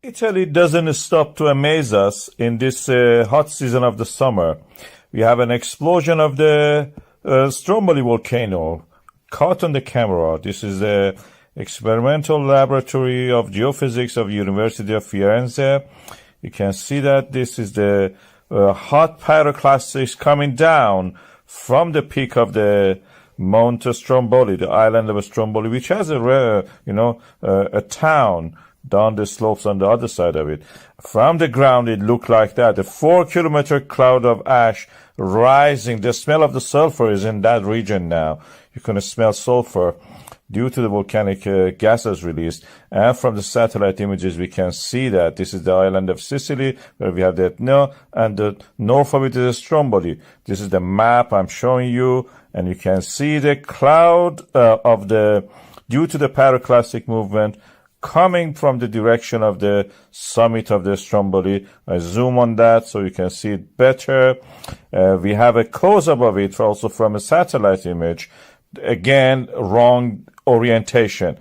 Italy doesn't stop to amaze us in this hot season of the summer. We have an explosion of the Stromboli Volcano caught on the camera. This is the experimental laboratory of geophysics of University of Firenze. You can see that this is the hot pyroclastics coming down from the peak of the Mount Stromboli, the island of Stromboli, which has a town down the slopes on the other side of it. From the ground, it looked like that. A 4-kilometer cloud of ash rising. The smell of the sulfur is in that region now. You can smell sulfur due to the volcanic gases released. And from the satellite images, we can see that this is the island of Sicily, where we have the and the north of it is Stromboli. This is the map I'm showing you, and you can see the cloud due to the pyroclastic movement coming from the direction of the summit of the Stromboli. I zoom on that so you can see it better. We have a close-up of it also from a satellite image. Again, wrong orientation.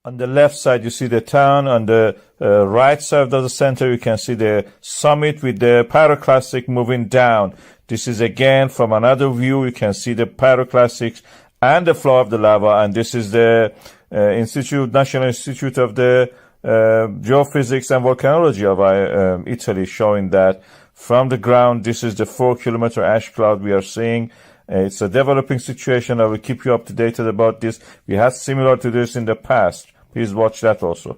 On the left side, you see the town. On the right side of the center, you can see the summit with the pyroclastic moving down. This is again from another view. You can see the pyroclastics and the flow of the lava. And this is the National Institute of the Geophysics and Volcanology of Italy, showing that from the ground, this is the 4-kilometer ash cloud we are seeing. It's a developing situation. I will keep you up to date about this. We had similar to this in the past. Please watch that also.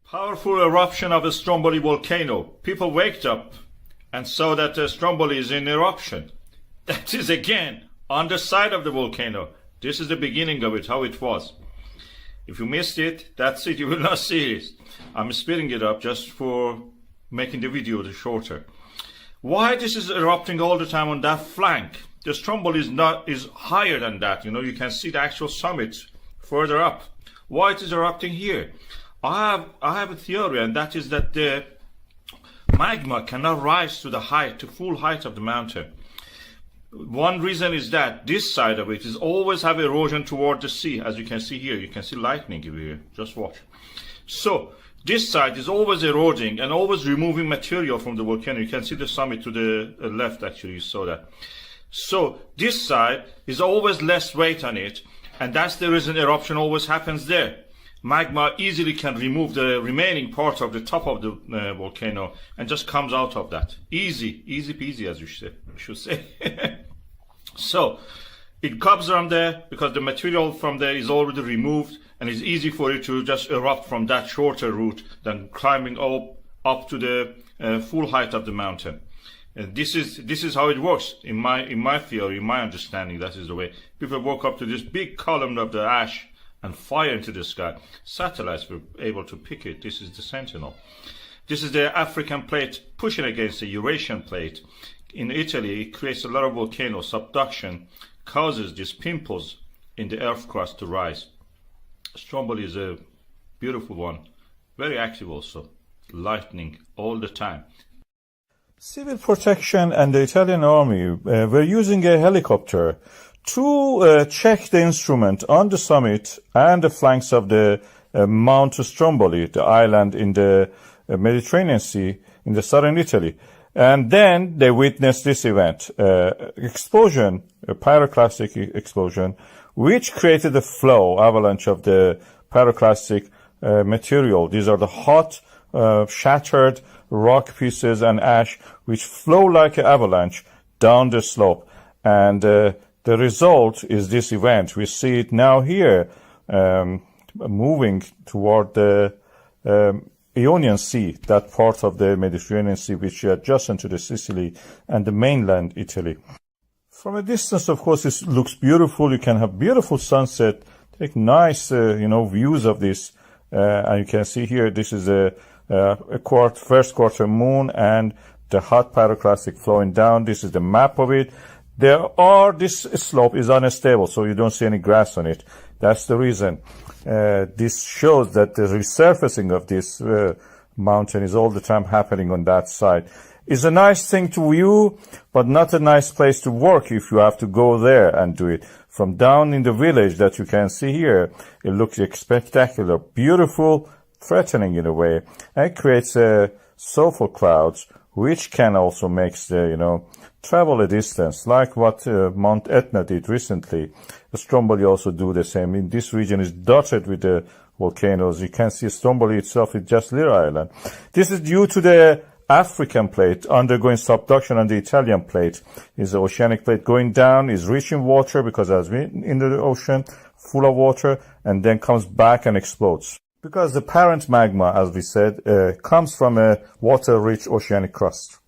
Powerful eruption of a Stromboli volcano. People waked up and saw that Stromboli is in eruption. That is again on the side of the volcano. This is the beginning of it, how it was. If you missed it, that's it. You will not see it. I'm speeding it up just for making the video shorter. Why this is erupting all the time on that flank? The Stromboli is higher than that. You can see the actual summit further up. Why it is erupting here? I have a theory, and that is that the magma cannot rise to the full height of the mountain. One reason is that this side of it is always have erosion toward the sea. As you can see here, you can see lightning here. Just watch. So this side is always eroding and always removing material from the volcano. You can see the summit to the left, actually, you saw that. So this side is always less weight on it, and that's the reason eruption always happens there. Magma easily can remove the remaining part of the top of the volcano and just comes out of that. Easy peasy, as you should say. So it comes from there because the material from there is already removed, and it's easy for it to just erupt from that shorter route than climbing up to the full height of the mountain. And this is how it works in my theory, in my understanding. That is the way people walk up to this big column of the ash and fire into the sky. Satellites were able to pick it. This is the Sentinel. This is the African plate pushing against the Eurasian plate. In Italy, it creates a lot of volcano subduction, causes these pimples in the earth crust to rise. Stromboli is a beautiful one, very active also, lightning all the time. Civil protection and the Italian army were using a helicopter to check the instrument on the summit and the flanks of the Mount Stromboli, the island in the Mediterranean Sea in the southern Italy. And then they witnessed this event, explosion, a pyroclastic explosion, which created a flow, avalanche of the pyroclastic material. These are the hot, shattered rock pieces and ash which flow like an avalanche down the slope. And the result is this event. We see it now here, moving toward the Ionian Sea, that part of the Mediterranean Sea which is adjacent to the Sicily and the mainland Italy. From a distance, of course, it looks beautiful. You can have beautiful sunset, take nice, views of this. And you can see here, this is a first quarter moon and the hot pyroclastic flowing down. This is the map of it. This slope is unstable, so you don't see any grass on it. That's the reason. This shows that the resurfacing of this mountain is all the time happening on that side. It's a nice thing to view, but not a nice place to work if you have to go there and do it. From down in the village that you can see here, it looks spectacular, beautiful, threatening in a way, and creates sulfur clouds, which can also make the, travel a distance, like what Mount Etna did recently. Stromboli also do the same. In this region is dotted with the volcanoes. You can see Stromboli itself is just little island. This is due to the African plate undergoing subduction, and the Italian plate is the oceanic plate going down, is rich in water because it has been in the ocean, full of water, and then comes back and explodes. Because the parent magma, as we said, comes from a water-rich oceanic crust.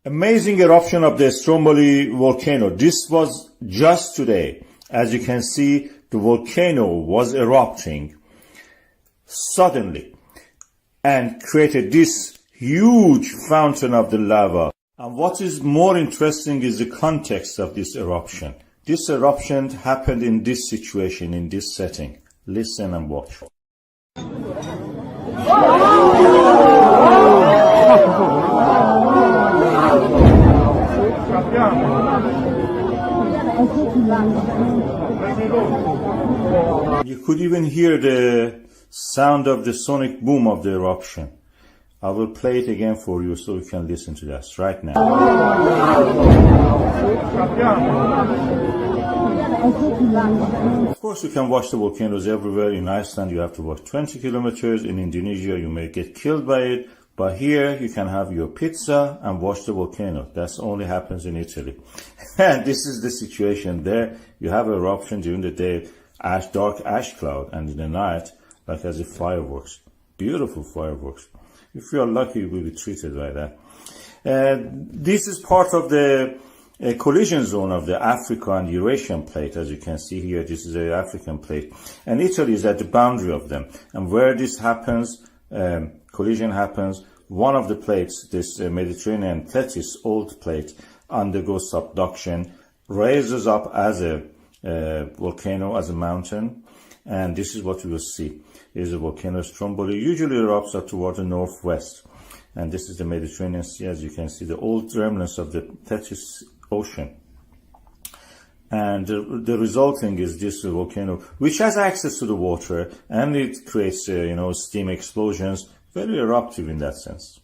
Amazing eruption of the Stromboli volcano. This was just today. As you can see, the volcano was erupting suddenly and created this huge fountain of the lava. And what is more interesting is the context of this eruption. This eruption happened in this situation, in this setting. Listen and watch. You could even hear the sound of the sonic boom of the eruption. I will play it again for you so you can listen to this right now. Of course, you can watch the volcanoes everywhere. In Iceland, you have to walk 20 kilometers. In Indonesia, you may get killed by it. But here, you can have your pizza and watch the volcano. That only happens in Italy. And this is the situation there. You have eruption during the day, dark ash cloud, and in the night, like as if fireworks. Beautiful fireworks. If you are lucky, you will be treated like that. This is part of the collision zone of the Africa and Eurasian plate. As you can see here, this is the African plate. And Italy is at the boundary of them. And where this happens, collision happens, one of the plates, this Mediterranean Thetis old plate, undergoes subduction, raises up as a volcano, as a mountain. And this is what we will see. Is a volcano Stromboli, usually erupts up toward the northwest. And this is the Mediterranean Sea, as you can see, the old remnants of the Thetis Ocean. And the resulting is this volcano, which has access to the water, and it creates, steam explosions, very eruptive in that sense.